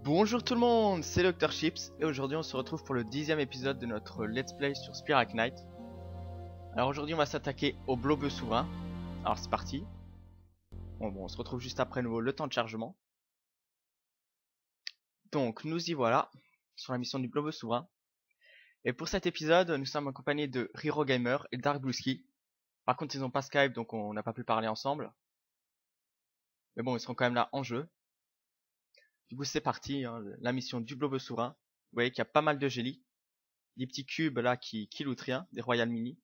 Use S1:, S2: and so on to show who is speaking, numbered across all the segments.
S1: Bonjour tout le monde, c'est Dr Chips et aujourd'hui on se retrouve pour le 10e épisode de notre Let's Play sur Spear Knight. Alors aujourd'hui on va s'attaquer au Blobeux Souverain. Alors c'est parti. Bon, on se retrouve juste après nouveau le temps de chargement. Donc nous y voilà sur la mission du Blobeux Souverain. Et pour cet épisode nous sommes accompagnés de Riro Gamer et Dark Bluesky. Par contre ils n'ont pas Skype donc on n'a pas pu parler ensemble. Mais bon ils seront quand même là en jeu. Du coup c'est parti, hein, la mission du Blobeux Souverain. Vous voyez qu'il y a pas mal de gélies. Des petits cubes là qui lootent rien, des Royal Mini.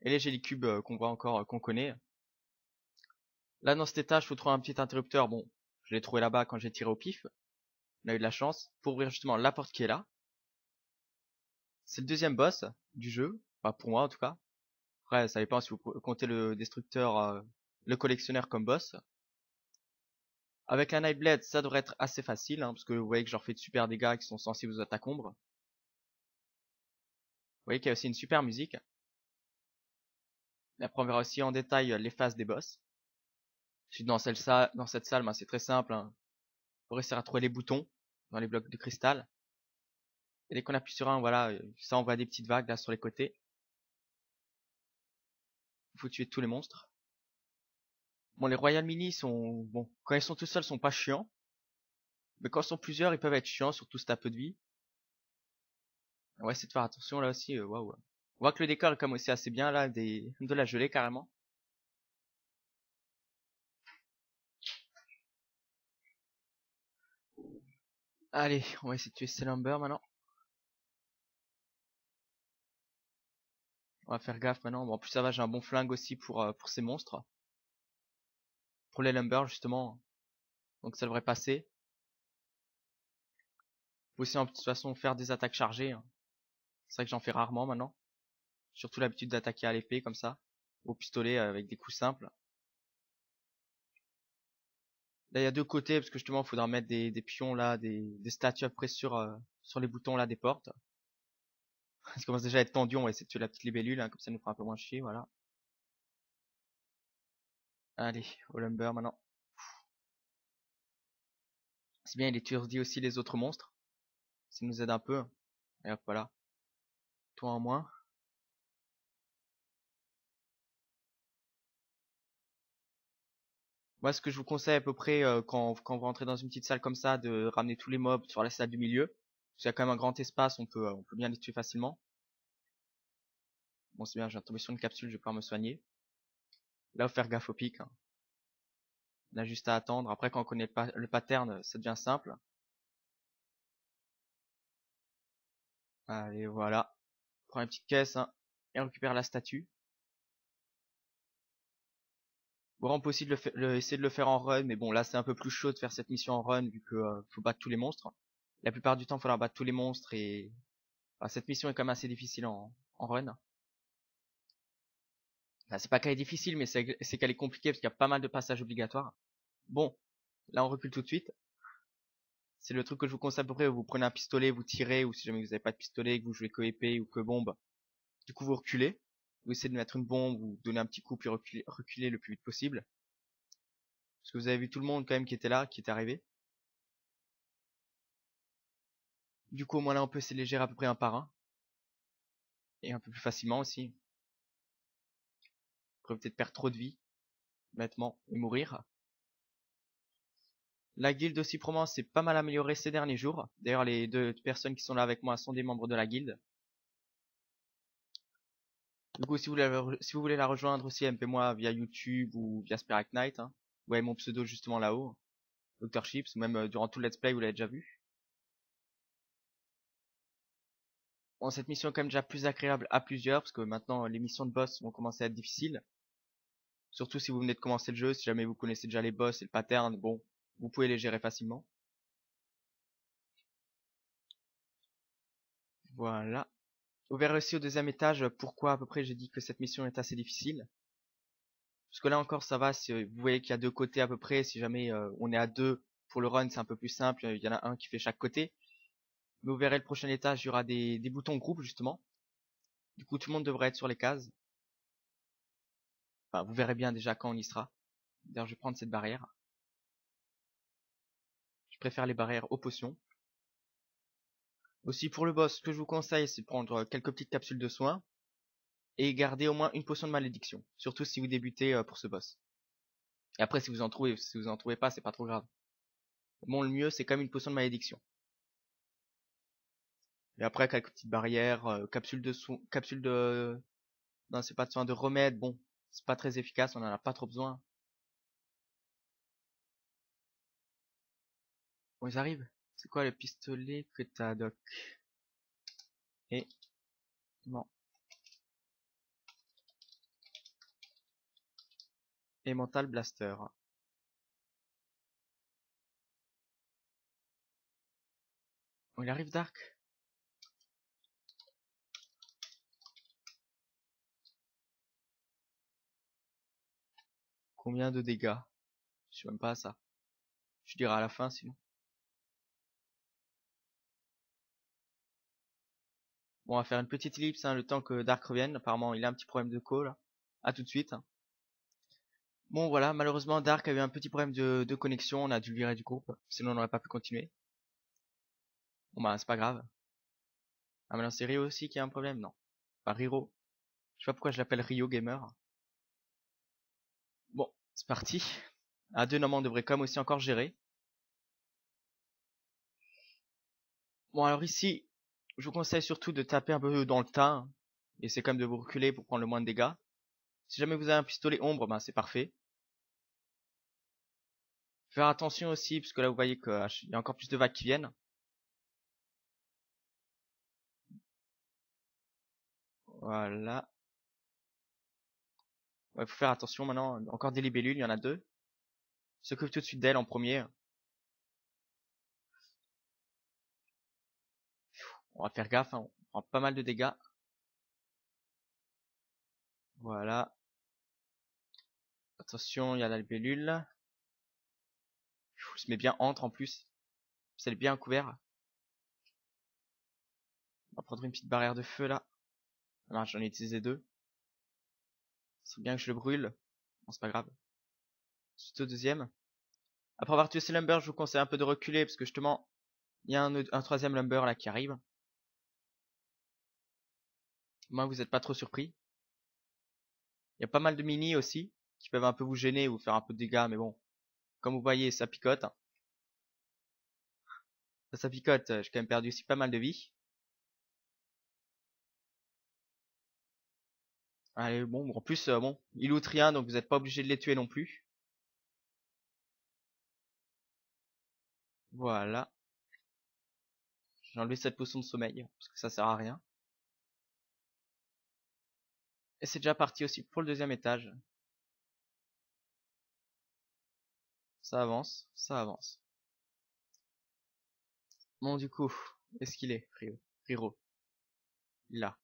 S1: Et les Gélicubes qu'on voit encore, qu'on connaît. Là dans cet étage, il faut trouver un petit interrupteur. Bon, je l'ai trouvé là-bas quand j'ai tiré au pif. On a eu de la chance pour ouvrir justement la porte qui est là. C'est le deuxième boss du jeu, enfin pour moi en tout cas. Après, ça dépend si vous comptez le destructeur, le collectionneur comme boss. Avec la Nightblade, ça devrait être assez facile, hein, parce que vous voyez que je leur fais de super dégâts qui sont sensibles aux attaques ombres. Vous voyez qu'il y a aussi une super musique. Et après on verra aussi en détail les phases des boss. Ensuite dans cette salle, ben, c'est très simple, hein. Faut réussir à trouver les boutons dans les blocs de cristal. Et dès qu'on appuie sur un, voilà, ça envoie des petites vagues là sur les côtés. Il faut tuer tous les monstres. Bon, les Royal Mini sont, bon, quand ils sont tout seuls, ils sont pas chiants. Mais quand ils sont plusieurs, ils peuvent être chiants, surtout si t'as peu de vie. On va essayer de faire attention là aussi, waouh. On voit que le décor est comme aussi assez bien là, de la gelée carrément. Allez, on va essayer de tuer Slumber maintenant. On va faire gaffe maintenant. Bon, en plus ça va, j'ai un bon flingue aussi pour ces monstres. Pour les Lumber justement. Donc ça devrait passer. Faut aussi en toute façon faire des attaques chargées, hein. C'est vrai que j'en fais rarement maintenant. Surtout l'habitude d'attaquer à l'épée comme ça. Au pistolet avec des coups simples. Là il y a deux côtés parce que justement il faudra mettre des pions là, des statues après sur les boutons là des portes. Ça commence déjà à être tendu, on va essayer de tuer la petite libellule, hein, comme ça nous fera un peu moins chier, voilà. Allez, au lumber maintenant. C'est bien, il étourdit aussi les autres monstres. Ça nous aide un peu. Et hop, voilà. Toi en moins. Moi, ce que je vous conseille à peu près quand vous rentrez dans une petite salle comme ça, de ramener tous les mobs sur la salle du milieu. Parce qu'il y a quand même un grand espace, on peut bien les tuer facilement. Bon, c'est bien, j'ai tombé sur une capsule, je vais pouvoir me soigner. Là, faut faire gaffe au pic, hein. On a juste à attendre. Après, quand on connaît le pattern, ça devient simple. Allez, voilà. On prend une petite caisse, hein, et on récupère la statue. Bon, on peut aussi essayer de le faire en run, mais bon, là, c'est un peu plus chaud de faire cette mission en run, vu que faut battre tous les monstres. La plupart du temps, il faudra battre tous les monstres, et enfin, cette mission est quand même assez difficile en run. Enfin, c'est pas qu'elle est difficile, mais c'est qu'elle est compliquée, parce qu'il y a pas mal de passages obligatoires. Bon, là, on recule tout de suite. C'est le truc que je vous conseille à peu près, vous prenez un pistolet, vous tirez, ou si jamais vous n'avez pas de pistolet, que vous jouez que épée ou que bombe, du coup vous reculez. Vous essayez de mettre une bombe, vous donnez un petit coup, puis reculez le plus vite possible. Parce que vous avez vu tout le monde quand même qui était là, qui était arrivé. Du coup au moins là on peut essayer de les gérer à peu près un par un. Et un peu plus facilement aussi. Pour éviter de perdre trop de vie, bêtement, et mourir. La guilde aussi pour moi c'est pas mal amélioré ces derniers jours. D'ailleurs les deux personnes qui sont là avec moi sont des membres de la guilde. Du coup, si vous voulez la rejoindre aussi, MP-moi via YouTube ou via Spear Knight, hein. Vous voyez mon pseudo justement là-haut, Dr Chips, ou même durant tout le let's play, vous l'avez déjà vu. Bon, cette mission est quand même déjà plus agréable à plusieurs, parce que maintenant les missions de boss vont commencer à être difficiles. Surtout si vous venez de commencer le jeu, si jamais vous connaissez déjà les boss et le pattern, bon, vous pouvez les gérer facilement. Voilà. Vous verrez aussi au deuxième étage pourquoi à peu près j'ai dit que cette mission est assez difficile. Parce que là encore ça va, si vous voyez qu'il y a deux côtés à peu près, si jamais on est à deux pour le run c'est un peu plus simple, il y en a un qui fait chaque côté. Mais vous verrez le prochain étage, il y aura des boutons groupe justement. Du coup tout le monde devrait être sur les cases. Enfin vous verrez bien déjà quand on y sera. D'ailleurs je vais prendre cette barrière. préfère les barrières aux potions. Aussi pour le boss, ce que je vous conseille, c'est de prendre quelques petites capsules de soins et garder au moins une potion de malédiction, surtout si vous débutez pour ce boss. Et après, si vous en trouvez pas, c'est pas trop grave. Bon, le mieux, c'est quand même une potion de malédiction. Et après, quelques petites barrières, capsules de soins, capsules de... Non, c'est pas de soins, de remèdes, bon, c'est pas très efficace, on en a pas trop besoin. Bon, ils arrivent. C'est quoi le pistolet que t'as, Doc? Et... non. Et Mental Blaster. Bon, il arrive, Dark? Combien de dégâts? Je sais même pas ça. Je dirai à la fin, sinon. Bon, on va faire une petite ellipse, hein, le temps que Dark revienne. Apparemment, il a un petit problème de call. À tout de suite. Bon, voilà, malheureusement, Dark a eu un petit problème de connexion. On a dû le virer du groupe. Sinon, on n'aurait pas pu continuer. Bon, bah, c'est pas grave. Ah, maintenant, c'est Rio aussi qui a un problème? Non. Pas Riro. Je sais pas pourquoi je l'appelle Rio Gamer. Bon, c'est parti. À deux, normalement, on devrait quand même aussi encore gérer. Bon, alors ici, je vous conseille surtout de taper un peu dans le tas. Hein. Et c'est quand même de vous reculer pour prendre le moins de dégâts. Si jamais vous avez un pistolet ombre, ben c'est parfait. Faire attention aussi, parce que là vous voyez qu'il y a encore plus de vagues qui viennent. Voilà. Ouais, faut faire attention maintenant. Encore des libellules, il y en a deux. S'occupe tout de suite d'elle en premier. On va faire gaffe, hein. On prend pas mal de dégâts. Voilà. Attention, il y a la libellule. Il se met bien entre en plus. C'est bien couvert. On va prendre une petite barrière de feu là. Alors, j'en ai utilisé deux. C'est bien que je le brûle. Bon, c'est pas grave. Ensuite au deuxième. Après avoir tué ces lumbers, je vous conseille un peu de reculer parce que justement, il y a un troisième lumber là qui arrive. Moi, vous n'êtes pas trop surpris. Il y a pas mal de mini aussi qui peuvent un peu vous gêner ou faire un peu de dégâts, mais bon, comme vous voyez, ça picote. Ça picote, j'ai quand même perdu aussi pas mal de vie. Allez, bon, en plus, bon, ils lootent rien, donc vous n'êtes pas obligé de les tuer non plus. Voilà. J'ai enlevé cette potion de sommeil, parce que ça sert à rien. Et c'est déjà parti aussi pour le deuxième étage. Ça avance, ça avance. Bon, du coup, est-ce qu'il est, Rio? Riro. Là.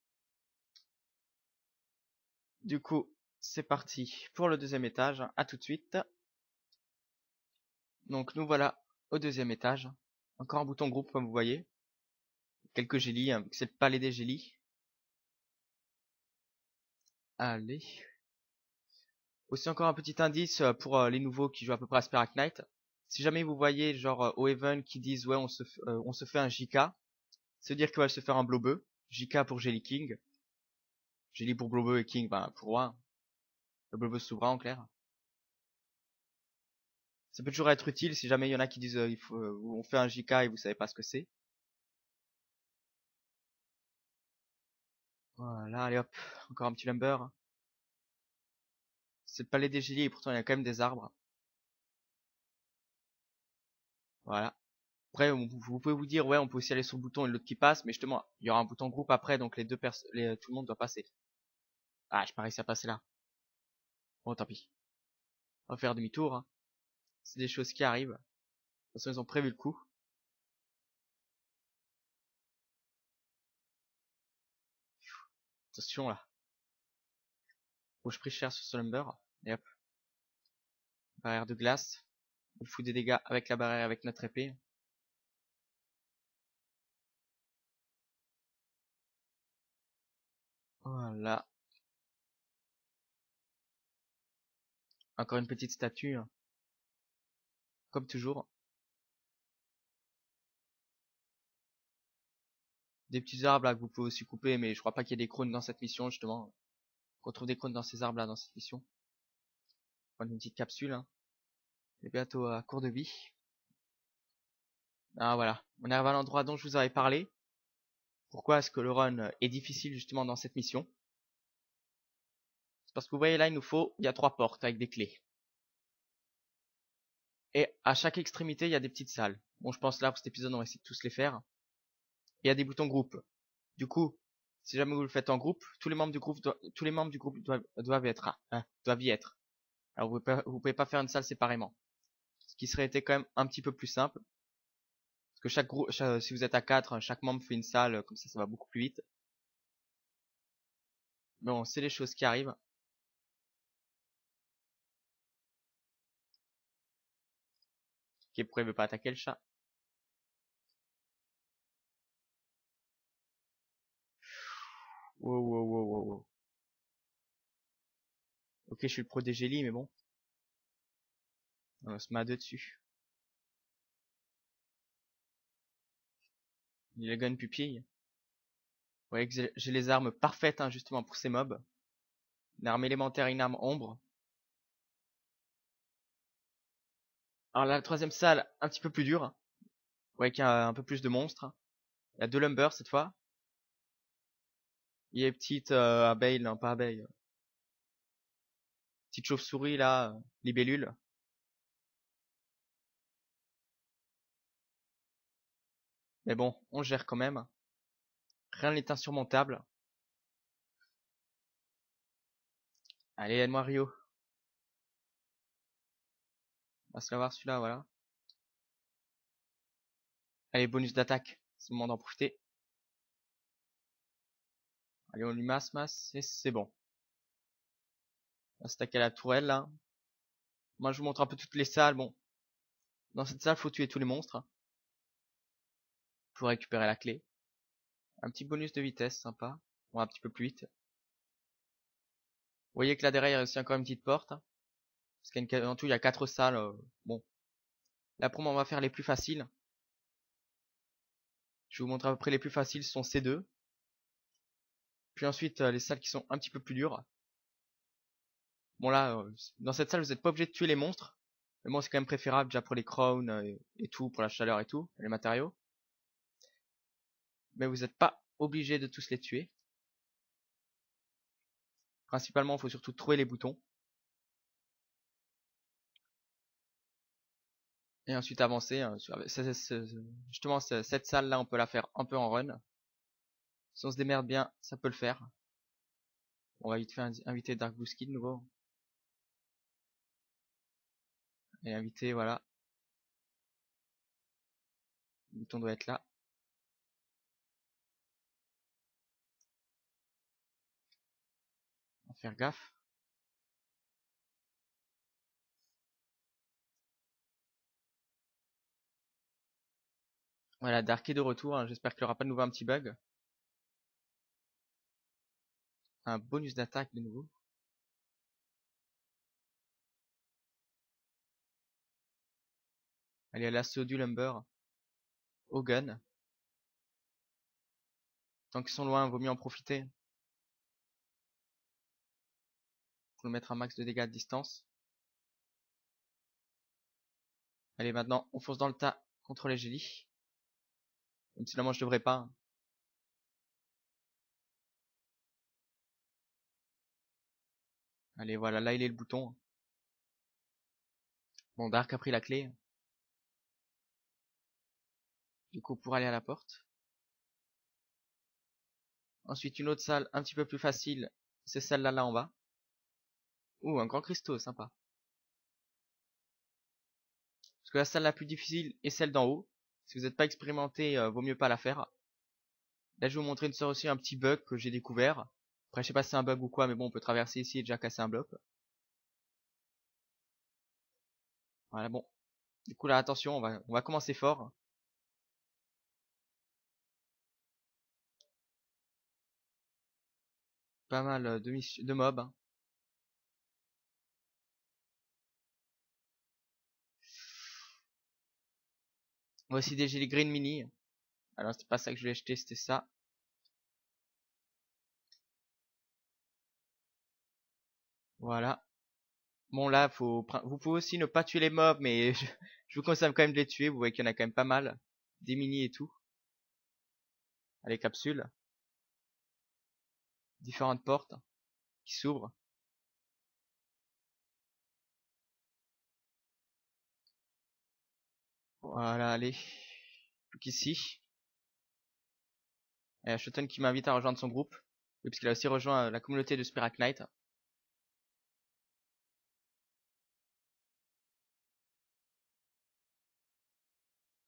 S1: Du coup, c'est parti pour le deuxième étage. À tout de suite. Donc, nous voilà au deuxième étage. Encore un bouton groupe, comme vous voyez. Quelques gélies, hein, c'est le palais des gélies. Allez. Aussi encore un petit indice pour les nouveaux qui jouent à peu près à Spirit Knight. Si jamais vous voyez genre au Even qui disent ouais on se fait un JK, ça veut dire qu'il va se faire un Blobeux. JK pour Jelly King. Jelly pour Blobeux et King ben, pour roi. Le Blobeux souverain en clair. Ça peut toujours être utile si jamais il y en a qui disent on fait un JK et vous savez pas ce que c'est. Voilà, allez hop, encore un petit lumber. C'est le palais des gélies et pourtant il y a quand même des arbres. Voilà. Après, vous pouvez vous dire, ouais, on peut aussi aller sur le bouton et l'autre qui passe, mais justement, il y aura un bouton groupe après, donc les deux personnes, tout le monde doit passer. Ah, j'ai pas réussi à passer là. Bon, tant pis. On va faire demi-tour, hein. C'est des choses qui arrivent. De toute façon, ils ont prévu le coup. Attention là. Bon, je prie cher sur ce lumber. Et hop. Barrière de glace. On fout des dégâts avec la barrière avec notre épée. Voilà. Encore une petite statue, hein. Comme toujours. des petits arbres là que vous pouvez aussi couper, mais je crois pas qu'il y ait des crônes dans cette mission justement. On retrouve des crônes dans ces arbres là dans cette mission. Prendre une petite capsule, hein. Et bientôt à court de vie. Ah voilà, on arrive à l'endroit dont je vous avais parlé. Pourquoi est-ce que le run est difficile justement dans cette mission? C'est parce que vous voyez là, il y a 3 portes avec des clés. Et à chaque extrémité, il y a des petites salles. Bon, je pense là, pour cet épisode, on va essayer de tous les faire. Et il y a des boutons groupe. Du coup, si jamais vous le faites en groupe, tous les membres du groupe, doivent y être. Alors, vous pouvez pas faire une salle séparément. Ce qui serait été quand même un petit peu plus simple. Parce que chaque groupe, si vous êtes à 4, chaque membre fait une salle, comme ça va beaucoup plus vite. Mais bon, c'est les choses qui arrivent. Ok, pourquoi il veut pas attaquer le chat? Wow, wow, wow, wow, wow. Ok, je suis le pro des gélis, mais bon. On se met à deux dessus. Il a gun pupille. Vous voyez que j'ai les armes parfaites, hein, justement, pour ces mobs. Une arme élémentaire et une arme ombre. Alors la troisième salle, un petit peu plus dure. Vous voyez qu'il y a un peu plus de monstres. Il y a 2 lumbers cette fois. Il y a une petite abeille, non pas abeille. Petite chauve-souris là, libellule. Mais bon, on gère quand même. Rien n'est insurmontable. Allez, aide-moi Rio. On va se l'avoir celui-là, voilà. Allez, bonus d'attaque. C'est le moment d'en profiter. Allez, on lui masse, et c'est bon. On va s'attaquer à la tourelle là. Moi je vous montre un peu toutes les salles. Bon, dans cette salle, faut tuer tous les monstres pour récupérer la clé. Un petit bonus de vitesse, sympa. On va un petit peu plus vite. Vous voyez que là derrière, il y a aussi encore une petite porte. Parce qu'en tout, il y a 4 salles. Bon, là pour moi, on va faire les plus faciles. Je vais vous montrer à peu près les plus faciles, ce sont ces deux. Puis ensuite, les salles qui sont un petit peu plus dures. Bon là, dans cette salle, vous n'êtes pas obligé de tuer les monstres. Mais bon, c'est quand même préférable déjà pour les crowns et tout, pour la chaleur et tout, les matériaux. Mais vous n'êtes pas obligé de tous les tuer. Principalement, il faut surtout trouver les boutons. Et ensuite avancer. Justement, cette salle-là, on peut la faire un peu en run. Si on se démerde bien, ça peut le faire. On va vite faire inviter Dark Blue Skin de nouveau. Et inviter, voilà. Le bouton doit être là. On va faire gaffe. Voilà, Dark est de retour. Hein. J'espère qu'il n'y aura pas de nouveau un petit bug. Un bonus d'attaque de nouveau. Allez, à l'assaut du Lumber. Au gun. Tant qu'ils sont loin, vaut mieux en profiter. Pour mettre un max de dégâts de distance. Allez, maintenant, on fonce dans le tas contre les gélis. Même si là, moi, je devrais pas. Hein. Allez, voilà, là, il est le bouton. Bon, Dark a pris la clé. Du coup, pour aller à la porte. Ensuite, une autre salle un petit peu plus facile. C'est celle-là, là en bas. Ouh, un grand cristaux, sympa. Parce que la salle la plus difficile est celle d'en haut. Si vous n'êtes pas expérimenté, vaut mieux pas la faire. Là, je vais vous montrer une sorte aussi un petit bug que j'ai découvert. Après, je sais pas si c'est un bug ou quoi, mais bon, on peut traverser ici et déjà casser un bloc. Voilà, bon. Du coup, là, attention, on va commencer fort. Pas mal de mobs. Hein. Voici des Jelly Green Mini. Alors, c'était pas ça que je voulais acheter, c'était ça. Voilà. Bon là, vous pouvez aussi ne pas tuer les mobs, mais je vous conseille quand même de les tuer. Vous voyez qu'il y en a quand même pas mal. Des mini et tout. Ah, les capsules. Différentes portes qui s'ouvrent. Voilà, allez. Plus qu'ici. Et Shoten qui m'invite à rejoindre son groupe. Oui, parce qu'il a aussi rejoint la communauté de Spirit Knight.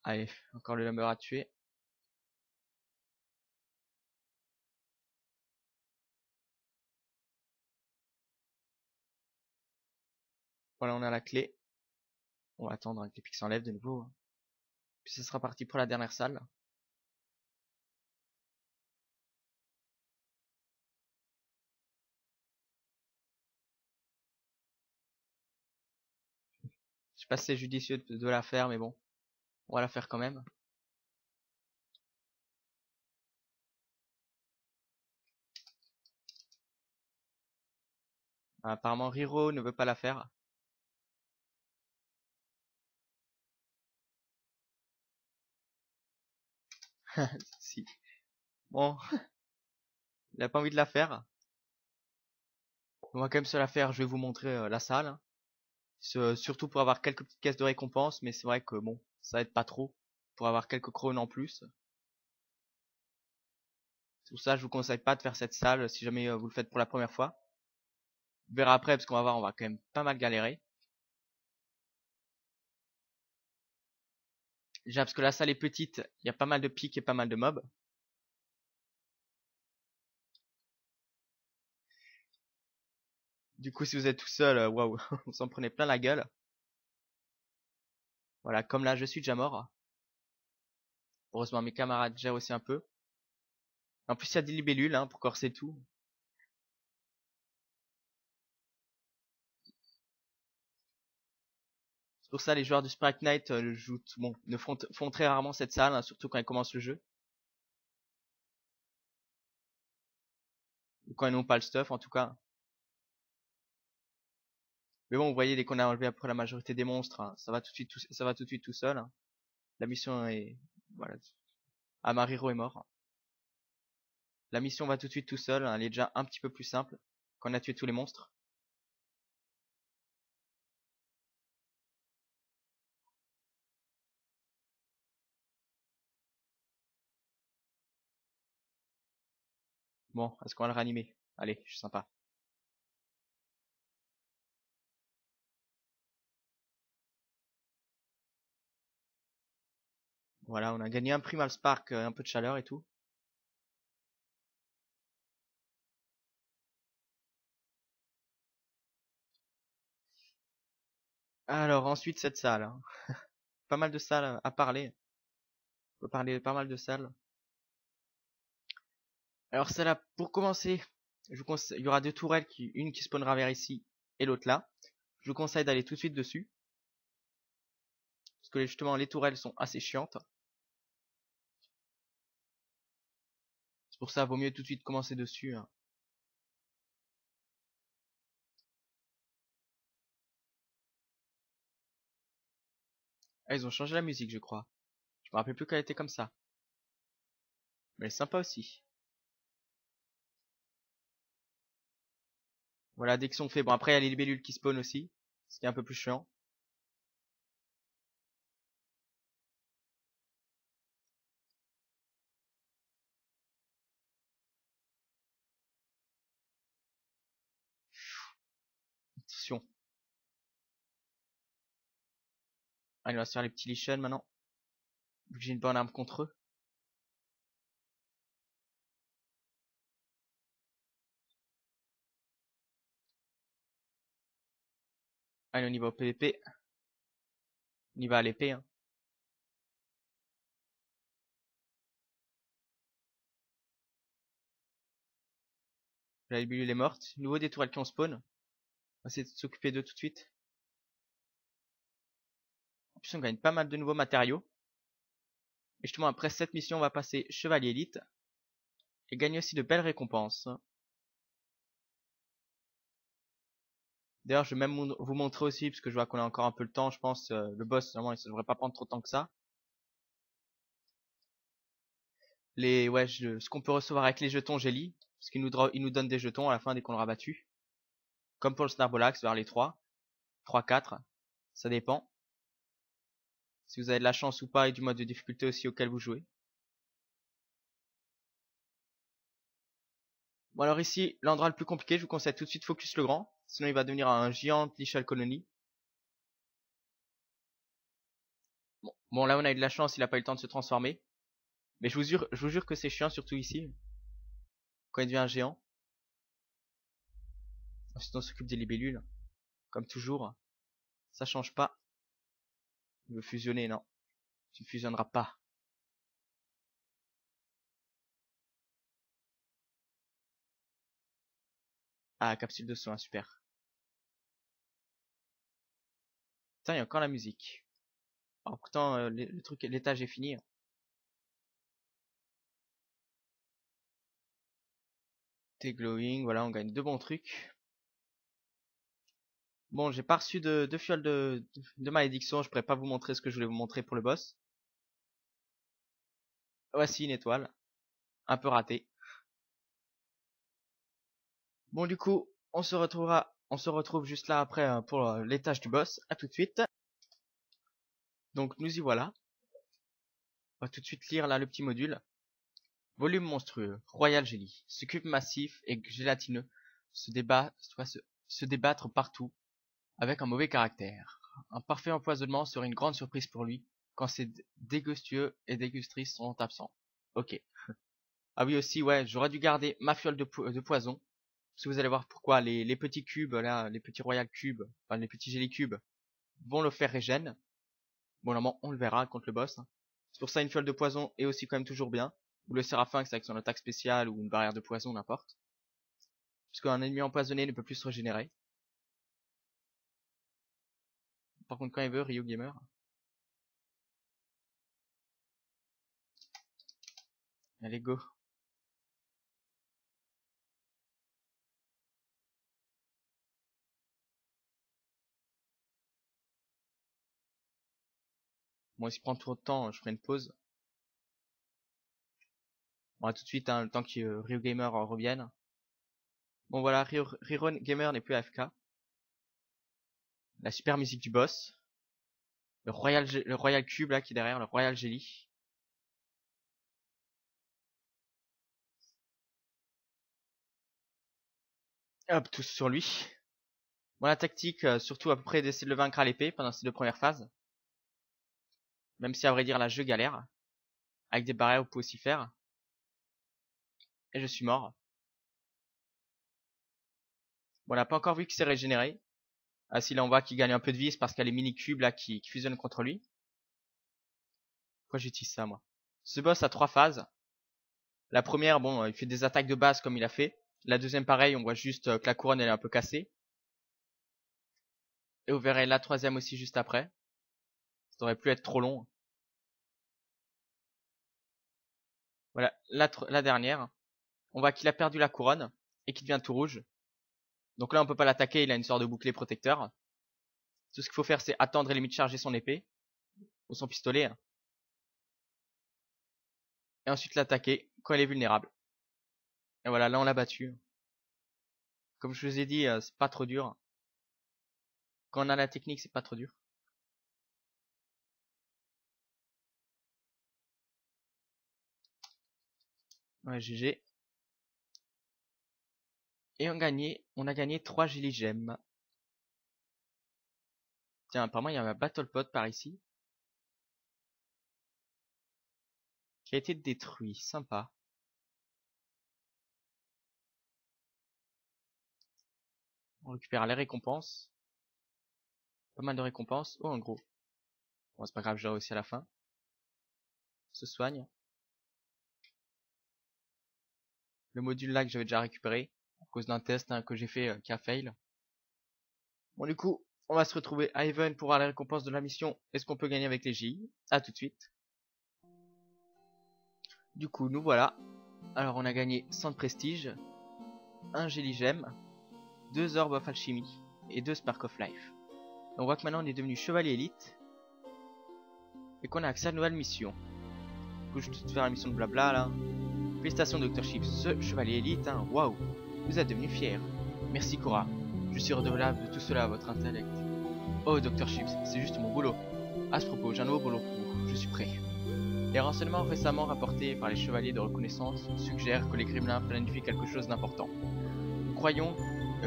S1: Allez, encore le lumber à tuer. Voilà, on a la clé. On va attendre que les pics s'enlèvent de nouveau. Puis ce sera parti pour la dernière salle. Je sais pas si c'est judicieux de la faire, mais bon. On va la faire quand même. Apparemment, Riro ne veut pas la faire. Si. Bon, il a pas envie de la faire. On va quand même se la faire. Je vais vous montrer la salle. Surtout pour avoir quelques petites caisses de récompense. Mais c'est vrai que bon, ça aide pas trop. Pour avoir quelques crônes en plus. C'est pour ça que je vous conseille pas de faire cette salle si jamais vous le faites pour la première fois. On verra après parce qu'on va voir, on va quand même pas mal galérer. Déjà parce que la salle est petite, il y a pas mal de pics et pas mal de mobs. Du coup, si vous êtes tout seul, waouh, vous en prenez plein la gueule. Voilà, comme là, je suis déjà mort. Heureusement, mes camarades gèrent aussi un peu. En plus, il y a des libellules hein, pour corser tout. C'est pour ça les joueurs du Sprite Knight bon, ne font très rarement cette salle, hein, surtout quand ils commencent le jeu. Ou quand ils n'ont pas le stuff, en tout cas. Mais bon, vous voyez, dès qu'on a enlevé après la majorité des monstres, hein, ça va tout de suite, ça va tout de suite tout seul. Hein. La mission est, voilà. Amariro est mort. La mission va tout de suite tout seul. Hein, elle est déjà un petit peu plus simple quand on a tué tous les monstres. Bon, est-ce qu'on va le réanimer? Allez, je suis sympa. Voilà, on a gagné un Primal Spark, un peu de chaleur et tout. Alors ensuite cette salle. Hein. Pas mal de salles à parler. On peut parler de pas mal de salles. Alors celle-là, pour commencer, il y aura deux tourelles, une qui spawnera vers ici et l'autre là. Je vous conseille d'aller tout de suite dessus. Parce que justement les tourelles sont assez chiantes. C'est pour ça vaut mieux tout de suite commencer dessus. Hein. Ah, ils ont changé la musique, je crois. Je me rappelle plus qu'elle était comme ça. Mais elle est sympa aussi. Voilà, dès qu'ils sont faits. Bon, après, il y a les libellules qui spawnent aussi. Ce qui est un peu plus chiant. Attention. Allez, on va se faire les petits lichens maintenant. Vu que j'ai une bonne arme contre eux. Allez, on y va au PVP. On y va à l'épée. Hein. La libellule est morte. Nouveau des tourelles qui ont spawn. On va essayer de s'occuper d'eux tout de suite. En plus, on gagne pas mal de nouveaux matériaux. Et justement, après cette mission, on va passer Chevalier Élite. Et gagner aussi de belles récompenses. D'ailleurs, je vais même vous montrer aussi, parce que je vois qu'on a encore un peu le temps, je pense, le boss, normalement, ça devrait pas prendre trop de temps que ça. Ouais, ce qu'on peut recevoir avec les jetons Jelly, parce qu'il nous donne des jetons à la fin dès qu'on l'aura battu. Comme pour le Snarbolax, vers les 3, 4, ça dépend. Si vous avez de la chance ou pas, et du mode de difficulté aussi auquel vous jouez. Bon alors ici, l'endroit le plus compliqué, je vous conseille tout de suite Focus le Grand, sinon il va devenir un géant Lichal Colony. Bon, là on a eu de la chance, il a pas eu le temps de se transformer. Mais je vous jure que c'est chiant, surtout ici, quand il devient un géant. Ensuite on s'occupe des libellules, comme toujours. Ça change pas. Il veut fusionner, non. Tu ne fusionneras pas. Ah, capsule de soin, super. Putain, il y a encore la musique. Alors pourtant, le truc, l'étage est fini. T'es glowing, voilà, on gagne 2 bons trucs. Bon, j'ai pas reçu de fiole de malédiction, je pourrais pas vous montrer ce que je voulais vous montrer pour le boss. Voici une étoile. Un peu raté. Bon, du coup, on se retrouve juste là après pour l'étage du boss. À tout de suite. Donc, nous y voilà. On va tout de suite lire là le petit module. Volume monstrueux, Royal Jelly. Ce cube massif et gélatineux se débattre partout avec un mauvais caractère. Un parfait empoisonnement serait une grande surprise pour lui quand ses dégustueux et dégustrices sont absents. Ok. Ah oui aussi, ouais, j'aurais dû garder ma fiole de poison. Parce que vous allez voir pourquoi les petits cubes là, les petits royal cubes, enfin les petits jelly cubes, vont le faire régène. Bon, normalement, on le verra contre le boss. C'est pour ça une fiole de poison est aussi quand même toujours bien. Ou le séraphin, avec son attaque spéciale ou une barrière de poison, n'importe. Parce qu'un ennemi empoisonné ne peut plus se régénérer. Par contre, quand il veut, Ryu Gamer. Allez, go. Bon, s'il prend trop de temps, je ferai une pause. On va tout de suite, hein, le temps que Ryu Gamer revienne. Bon voilà, Ryu Gamer n'est plus AFK. La super musique du boss. Le Royal Cube là qui est derrière, le Royal Jelly. Hop, tous sur lui. Bon, la tactique, surtout à peu près d'essayer de le vaincre à l'épée pendant ces 2 premières phases. Même si à vrai dire là je galère. Avec des barrières, vous pouvez aussi faire. Et je suis mort. Bon, on n'a pas encore vu qu'il s'est régénéré. Ah si, là on voit qu'il gagne un peu de vie, c'est parce qu'il y a les mini-cubes là qui fusionnent contre lui. Pourquoi j'utilise ça moi? Ce boss a 3 phases. La première, bon, il fait des attaques de base comme il a fait. La deuxième pareil, on voit juste que la couronne elle est un peu cassée. Et vous verrez la troisième aussi juste après. Ça aurait pu être trop long. Voilà, la dernière. On voit qu'il a perdu la couronne et qu'il devient tout rouge. Donc là on peut pas l'attaquer, il a une sorte de bouclier protecteur. Tout ce qu'il faut faire c'est attendre et limite charger son épée. Ou son pistolet. Et ensuite l'attaquer quand il est vulnérable. Et voilà, là on l'a battu. Comme je vous ai dit, c'est pas trop dur. Quand on a la technique, c'est pas trop dur. Ouais, GG. Et on a gagné 3 Gemmes. Tiens, apparemment il y a un Battle Pod par ici. Qui a été détruit, sympa. On récupère les récompenses. Pas mal de récompenses. Oh, en gros. Bon, c'est pas grave, j'ai réussi à la fin. Se soigne. Le module là que j'avais déjà récupéré. À cause d'un test que j'ai fait qui a fail. Bon, du coup, on va se retrouver à Even pour avoir les récompenses de la mission. Est-ce qu'on peut gagner avec les J? À tout de suite. Du coup, nous voilà. Alors, on a gagné 100 de prestige. Un Jelly Gem. 2 orbes of alchimie. et 2 Spark of Life. On voit que maintenant on est devenu chevalier élite et qu'on a accès à une nouvelle mission. Du coup, je vais tout faire la mission de blabla là. Félicitations Dr. Chips, ce chevalier élite, hein, waouh, vous êtes devenu fier. Merci Cora, je suis redevable de tout cela à votre intellect. Oh Dr. Chips, c'est juste mon boulot. À ce propos, j'ai un nouveau boulot pour vous, je suis prêt. Les renseignements récemment rapportés par les chevaliers de reconnaissance suggèrent que les Gremlins planifient quelque chose d'important. Nous croyons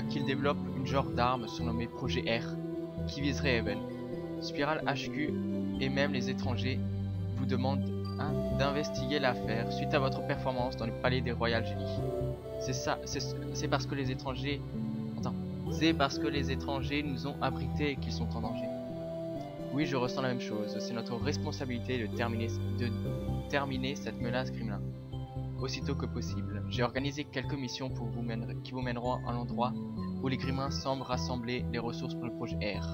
S1: qu'ils développent une genre d'arme surnommée Projet R, qui viserait Haven. Spiral HQ et même les étrangers vous demandent d'investiguer l'affaire suite à votre performance dans le palais des Royal Jelly. C'est parce que les étrangers... C'est parce que les étrangers nous ont abrités qu'ils sont en danger. Oui, je ressens la même chose. C'est notre responsabilité de terminer cette menace Gremlin aussitôt que possible. J'ai organisé quelques missions pour qui vous mèneront à l'endroit où les Gremlins semblent rassembler les ressources pour le projet R.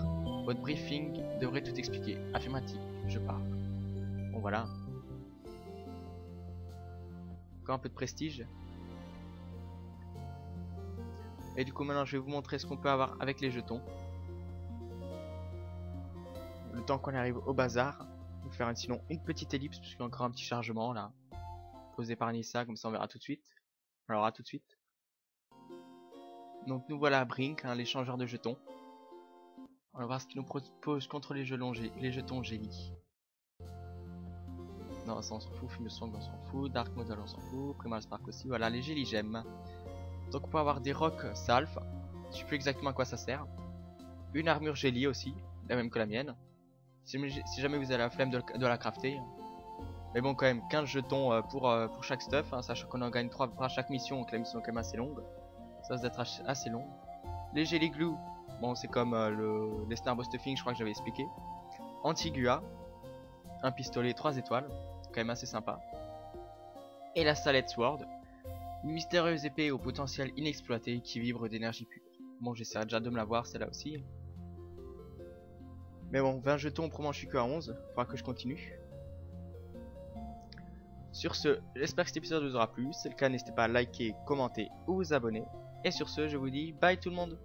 S1: Votre briefing devrait tout expliquer. Affirmatif, je pars. Bon voilà. Encore un peu de prestige. Et du coup maintenant je vais vous montrer ce qu'on peut avoir avec les jetons. Le temps qu'on arrive au bazar. Je vais faire sinon une petite ellipse puisqu'il y a encore un petit chargement là. Faut épargner ça, comme ça on verra tout de suite. Alors à tout de suite. Donc nous voilà à Brink, hein, l'échangeur de jetons. On va voir ce qu'il nous propose contre les jetons Jelly. Non, ça on s'en fout, Film Song on s'en fout, Dark Model on s'en fout, Primal Spark aussi, voilà les Jelly j'aime. Donc on peut avoir des rocs Salf, je sais plus exactement à quoi ça sert. Une armure Jelly aussi, la même que la mienne. Si jamais vous avez la flemme de la crafter. Mais bon quand même 15 jetons pour chaque stuff, hein, sachant qu'on en gagne 3 par chaque mission, donc la mission est quand même assez longue. Ça va être assez long. Les Jelly Glue, bon c'est comme les Snarbo Stuffing, je crois que j'avais expliqué. Antigua, un pistolet 3 étoiles, quand même assez sympa. Et la Salette Sword, une mystérieuse épée au potentiel inexploité qui vibre d'énergie pure. Bon j'essaierai déjà de me l'avoir celle-là aussi. Mais bon 20 jetons, pour moi je suis que à 11, faudra que je continue. Sur ce, j'espère que cet épisode vous aura plu, si c'est le cas n'hésitez pas à liker, commenter ou vous abonner. Et sur ce, je vous dis bye tout le monde.